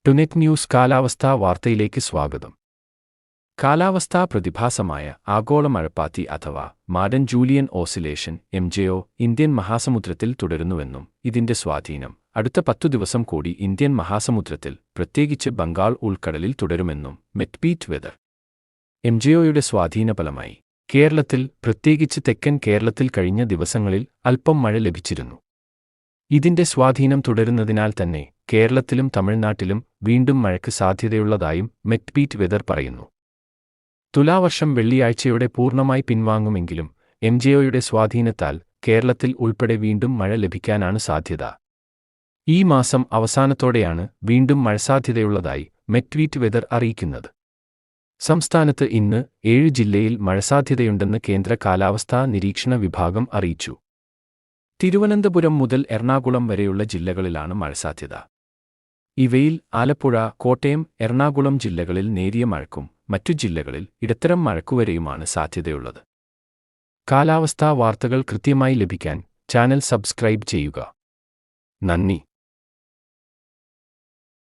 ടുനെറ്റ് news കാലാവസ്ഥാ വാർത്തയിലേക്ക് സ്വാഗതം. കാലാവസ്ഥാ പ്രതിഭാസമായ ആഗോള മഴപ്പാത്തി അഥവാ Madden Julian oscillation (MJO) Indian മഹാസമുദ്രത്തിൽ തുടരുന്നുവെന്നും ഇതിന്റെ സ്വാധീനം അടുത്ത 10 ദിവസം കൂടി ഇന്ത്യൻ മഹാസമുദ്രത്തിൽ, പ്രത്യേകിച്ച് ബംഗാൾ ഉൾക്കടലിൽ തുടരുമെന്നും മെറ്റ്ബീറ്റ് വെതർ. MJOയുടെ സ്വാധീനഫലമായി കേരളത്തിൽ, പ്രത്യേകിച്ച് തെക്കൻ കേരളത്തിൽ കഴിഞ്ഞ ദിവസങ്ങളിൽ അല്പം മഴ ലഭിച്ചിരുന്നു. ഇതിന്റെ സ്വാധീനം തുടരുന്നതിനാൽ തന്നെ കേരളത്തിലും തമിഴ്നാട്ടിലും വീണ്ടും മഴയ്ക്ക് സാധ്യതയുള്ളതായും മെറ്റ്ബീറ്റ് വെതർ പറയുന്നു. തുലാവർഷം വെള്ളിയാഴ്ചയോടെ പൂർണ്ണമായി പിൻവാങ്ങുമെങ്കിലും MJOയുടെ സ്വാധീനത്താൽ കേരളത്തിൽ ഉൾപ്പെടെ വീണ്ടും മഴ ലഭിക്കാനാണ് സാധ്യത. ഈ മാസം അവസാനത്തോടെയാണ് വീണ്ടും മഴസാധ്യതയുള്ളതായി മെറ്റ്ബീറ്റ് വെതർ അറിയിക്കുന്നത്. സംസ്ഥാനത്ത് ഇന്ന് 7 ജില്ലയിൽ മഴസാധ്യതയുണ്ടെന്ന് കേന്ദ്ര കാലാവസ്ഥാ നിരീക്ഷണ വിഭാഗം അറിയിച്ചു. തിരുവനന്തപുരം മുതൽ എറണാകുളം വരെയുള്ള ജില്ലകളിലാണ് മഴസാധ്യത. ഇവയിൽ ആലപ്പുഴ, കോട്ടയം, എറണാകുളം ജില്ലകളിൽ നേരിയ മഴയ്ക്കും മറ്റു ജില്ലകളിൽ ഇടത്തരം മഴയ്ക്കുവരെയുമാണ് സാധ്യതയുള്ളത്. കാലാവസ്ഥാ വാർത്തകൾ കൃത്യമായി ലഭിക്കാൻ ചാനൽ സബ്സ്ക്രൈബ് ചെയ്യുക. നന്ദി.